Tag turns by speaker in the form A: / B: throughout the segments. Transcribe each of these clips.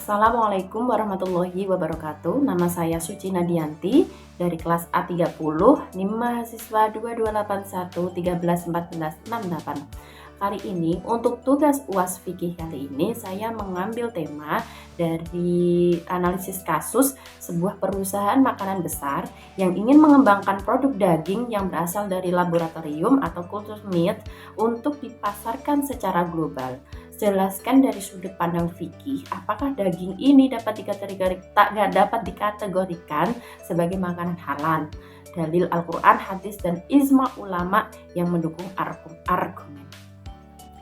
A: Assalamualaikum warahmatullahi wabarakatuh. Nama saya Suci Nadianti dari kelas A30, NIM mahasiswa 2281131468. Kali ini untuk tugas UAS fikih kali ini saya mengambil tema dari analisis kasus sebuah perusahaan makanan besar yang ingin mengembangkan produk daging yang berasal dari laboratorium atau cultured meat untuk dipasarkan secara global. Jelaskan dari sudut pandang fikih, apakah daging ini dapat dikategorikan sebagai makanan halal? Dalil Al-Quran, hadis, dan ijma ulama yang mendukung argumen.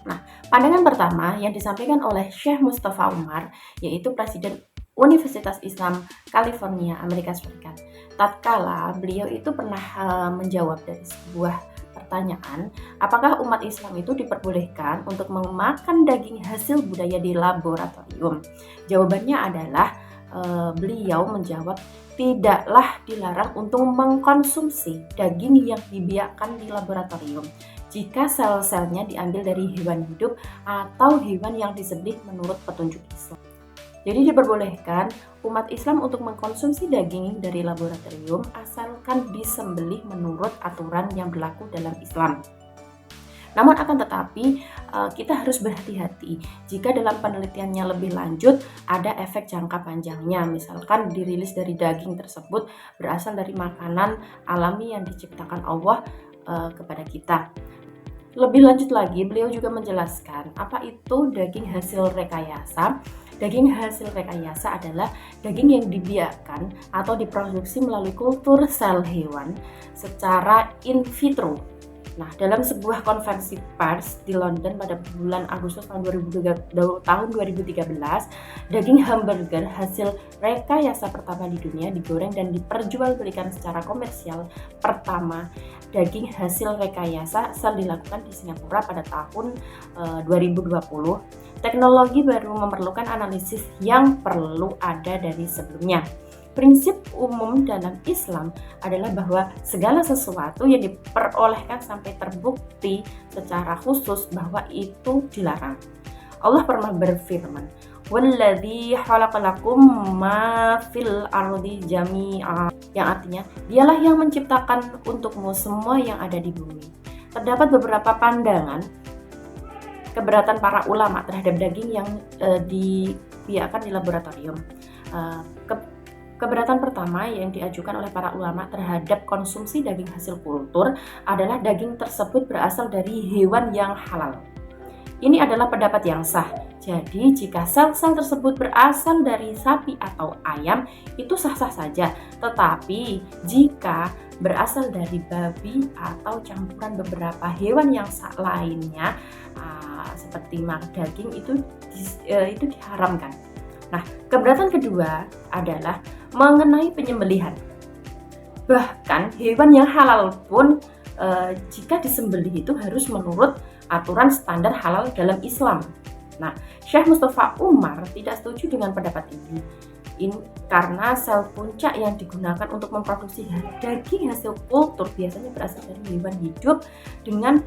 A: Nah, pandangan pertama yang disampaikan oleh Syekh Mustafa Umar, yaitu Presiden Universitas Islam California, Amerika Serikat. Tatkala beliau itu pernah menjawab dari sebuah pertanyaan, apakah umat Islam itu diperbolehkan untuk memakan daging hasil budaya di laboratorium? Jawabannya adalah beliau menjawab, tidaklah dilarang untuk mengkonsumsi daging yang dibiakkan di laboratorium jika sel-selnya diambil dari hewan hidup atau hewan yang disembelih menurut petunjuk Islam. Jadi diperbolehkan umat Islam untuk mengkonsumsi daging dari laboratorium asalkan disembelih menurut aturan yang berlaku dalam Islam. Namun akan tetapi kita harus berhati-hati jika dalam penelitiannya lebih lanjut ada efek jangka panjangnya. Misalkan dirilis dari daging tersebut berasal dari makanan alami yang diciptakan Allah kepada kita. Lebih lanjut lagi, beliau juga menjelaskan apa itu daging hasil rekayasa. Daging hasil rekayasa adalah daging yang dibiakkan atau diproduksi melalui kultur sel hewan secara in vitro. Nah, dalam sebuah konferensi pers di London pada bulan Agustus tahun 2013, daging hamburger hasil rekayasa pertama di dunia digoreng dan diperjualbelikan secara komersial. Pertama, daging hasil rekayasa dilakukan di Singapura pada tahun 2020. Teknologi baru memerlukan analisis yang perlu ada dari sebelumnya. Prinsip umum dalam Islam adalah bahwa segala sesuatu yang diperolehkan sampai terbukti secara khusus bahwa itu dilarang. Allah pernah berfirman, "Walladzi khalaqalakum ma fil ardi jami'a", yang artinya, dialah yang menciptakan untukmu semua yang ada di bumi. Terdapat beberapa pandangan keberatan para ulama terhadap daging yang dibiakkan di laboratorium. Keberatan pertama yang diajukan oleh para ulama terhadap konsumsi daging hasil kultur adalah daging tersebut berasal dari hewan yang halal. Ini adalah pendapat yang sah. Jadi jika sel-sel tersebut berasal dari sapi atau ayam, itu sah-sah saja. Tetapi jika berasal dari babi atau campuran beberapa hewan yang lainnya, seperti daging, itu diharamkan. Nah, keberatan kedua adalah mengenai penyembelihan. Bahkan hewan yang halal pun jika disembelih itu harus menurut aturan standar halal dalam Islam. Nah, Syekh Mustafa Umar tidak setuju dengan pendapat ini karena sel puncak yang digunakan untuk memproduksi daging hasil kultur biasanya berasal dari hewan hidup dengan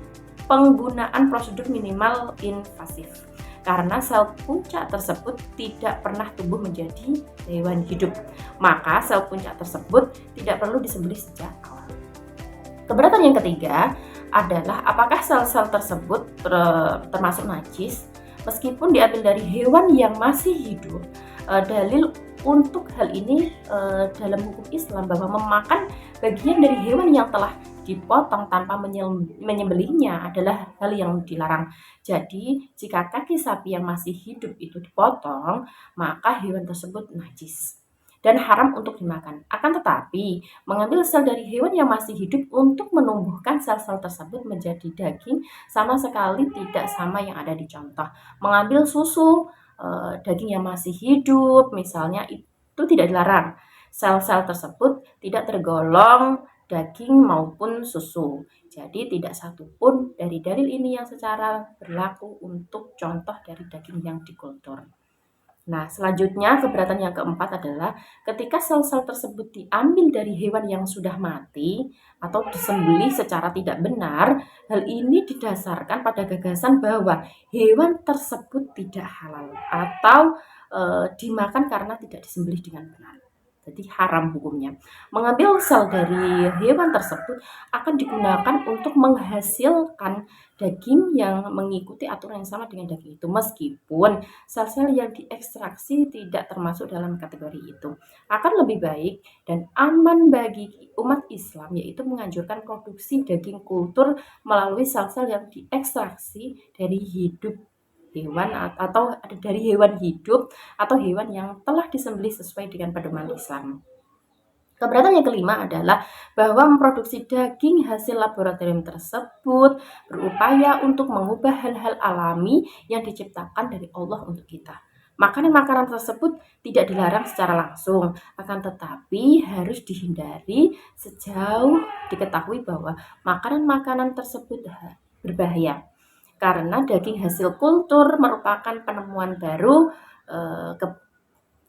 A: penggunaan prosedur minimal invasif. Karena sel puncak tersebut tidak pernah tumbuh menjadi hewan hidup, maka sel puncak tersebut tidak perlu disembelih sejak awal. Keberatan yang ketiga adalah apakah sel-sel tersebut termasuk najis meskipun diambil dari hewan yang masih hidup. Dalil untuk hal ini dalam hukum Islam bahwa memakan bagian dari hewan yang telah dipotong tanpa menyembelihnya adalah hal yang dilarang. Jadi, jika kaki sapi yang masih hidup itu dipotong, maka hewan tersebut najis dan haram untuk dimakan. Akan tetapi, mengambil sel dari hewan yang masih hidup untuk menumbuhkan sel-sel tersebut menjadi daging sama sekali tidak sama yang ada di contoh. Mengambil susu daging yang masih hidup, misalnya, itu tidak dilarang. Sel-sel tersebut tidak tergolong daging maupun susu. Jadi tidak satupun dari dalil ini yang secara berlaku untuk contoh dari daging yang dikultur. Nah, selanjutnya keberatan yang keempat adalah ketika sel-sel tersebut diambil dari hewan yang sudah mati atau disembelih secara tidak benar, hal ini didasarkan pada gagasan bahwa hewan tersebut tidak halal atau dimakan karena tidak disembelih dengan benar. Jadi haram hukumnya. Mengambil sel dari hewan tersebut akan digunakan untuk menghasilkan daging yang mengikuti aturan yang sama dengan daging itu. Meskipun sel-sel yang diekstraksi tidak termasuk dalam kategori itu. Akan lebih baik dan aman bagi umat Islam yaitu menganjurkan produksi daging kultur melalui sel-sel yang diekstraksi dari hewan atau dari hewan hidup atau hewan yang telah disembelih sesuai dengan pedoman Islam. Keberatan yang kelima adalah bahwa memproduksi daging hasil laboratorium tersebut berupaya untuk mengubah hal-hal alami yang diciptakan dari Allah untuk kita. Makanan-makanan tersebut tidak dilarang secara langsung, akan tetapi harus dihindari sejauh diketahui bahwa makanan-makanan tersebut berbahaya. Karena daging hasil kultur merupakan penemuan baru,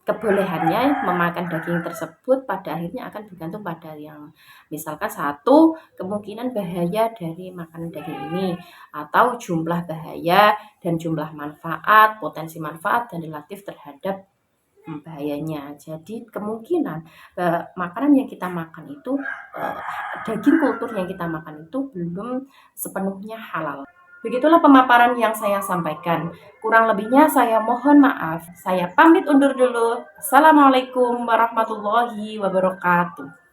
A: kebolehannya memakan daging tersebut pada akhirnya akan bergantung pada yang misalkan satu kemungkinan bahaya dari makanan daging ini atau jumlah bahaya dan jumlah manfaat, potensi manfaat dan relatif terhadap bahayanya. Jadi kemungkinan makanan yang kita makan itu daging kultur yang kita makan itu belum sepenuhnya halal. Begitulah pemaparan yang saya sampaikan. Kurang lebihnya saya mohon maaf. Saya pamit undur dulu. Assalamualaikum warahmatullahi wabarakatuh.